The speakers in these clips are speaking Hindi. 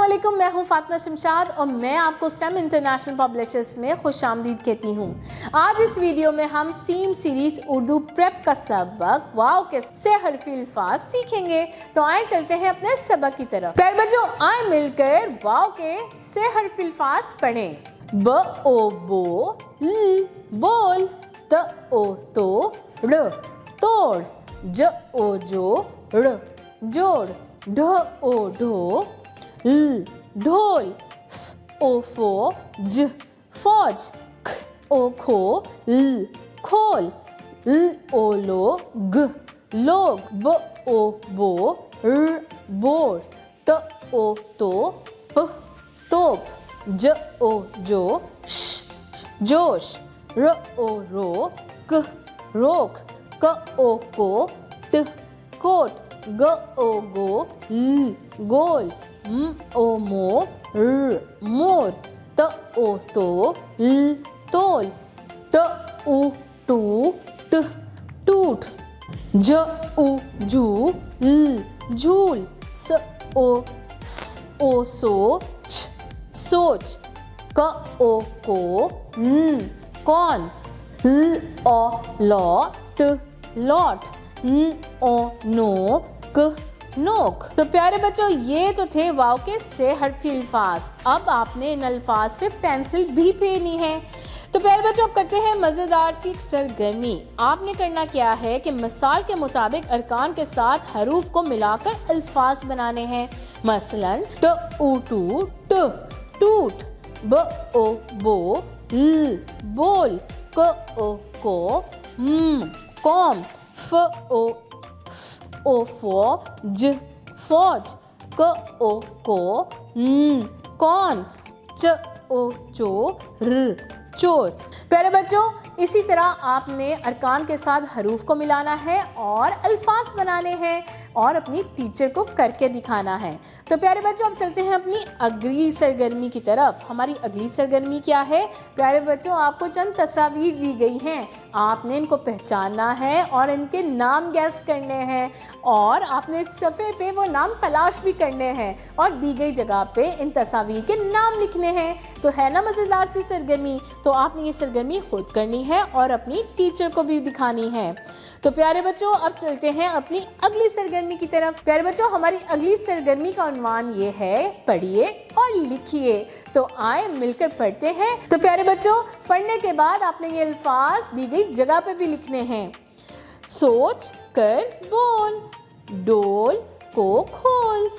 अस्सलामुअलैकुम, मैं हूं फातिमा शमशाद और मैं आपको स्टेम इंटरनेशनल पब्लिशर्स में खुशामदीद कहती हूं। आज इस वीडियो में हम स्टीम सीरीज उर्दू प्रेप का सबक वाव के से हरफी अल्फाज सीखेंगे। तो आए चलते हैं अपने सबक की तरफ। प्यारे बच्चों, आए मिलकर वाव के से हरफी अल्फाज पढ़ें। ब ओ बो, ल बोल, त ओ तो, ड़ तोड़, ज ओ जो, ड़ जोड़, ढ ओ ढो, ल ढोल, फ ओ फो, ज फौज, ख ओ खो, ल खोल, ल ओ लो, ग लोग, ब ओ बो, र बोर, त ओ तो, प तोप, ज ओ जो, श जोश, र ओ रो, क रोक, क ओ को, ट कोट, ग ओ गो, ल गोल, म ओ मो, र मोर, त ओ तो, ल तोल, ट उ टू, ट टूट, ज उ जू, ल झूल, स ओ सो, छ सोच, क ओ को, न कौन, ल ओ लौ, ट लौट, न ओ नो, क नोक। तो प्यारे बच्चों, ये तो थे वाव के से हरफी अल्फाज। अब आपने इन अल्फाज पे पेंसिल भी फेरनी है। तो प्यारे बच्चों, अब करते हैं मज़ेदार सी सरगर्मी। आपने करना क्या है कि मिसाल के मुताबिक अरकान के साथ हरूफ को मिलाकर अल्फाज बनाने हैं। मसलन ट उ टू, ट टूट, ब ओ बो, ल बोल, क ओ को, कौम, फ ओ फो, ज फौज, क ओ को, न कौन, च ओ चो, र चोर। प्यारे बच्चों, इसी तरह आपने अरकान के साथ हरूफ को मिलाना है और अल्फाज बनाने हैं और अपनी टीचर को करके दिखाना है। तो प्यारे बच्चों, अब चलते हैं अपनी अगली सरगर्मी की तरफ। हमारी अगली सरगर्मी क्या है? प्यारे बच्चों, आपको चंद तस्वीर दी गई हैं, आपने इनको पहचानना है और इनके नाम गैस करने हैं और आपने सफ़े पे वो नाम तलाश भी करने हैं और दी गई जगह पे इन तस्वीर के नाम लिखने हैं। तो है ना मज़ेदार सी सरगर्मी? तो आपने ये सरगर्मी खुद करनी है और अपनी टीचर को भी दिखानी है। तो प्यारे बच्चों, अब चलते हैं अपनी अगली सरगर्मी की तरफ। प्यारे बच्चों, हमारी अगली सरगर्मी का उन्वान ये है, पढ़िए और लिखिए। तो आए मिलकर पढ़ते हैं। तो प्यारे बच्चों, पढ़ने के बाद आपने ये अल्फाज दी गई जगह पे भी लिखने हैं। सोच कर बोल, डोल को खोल,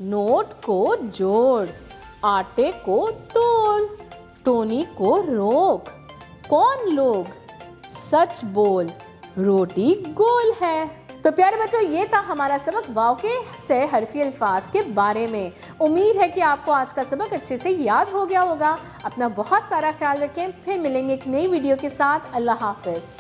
नोट को जोड़, आटे को तोल, टोनी को रोक, कौन लोग, सच बोल, रोटी गोल है। तो प्यारे बच्चों, ये था हमारा सबक वाव के से हरफी अल्फाज के बारे में। उम्मीद है कि आपको आज का सबक अच्छे से याद हो गया होगा। अपना बहुत सारा ख्याल रखें। फिर मिलेंगे एक नई वीडियो के साथ। अल्लाह हाफिज़।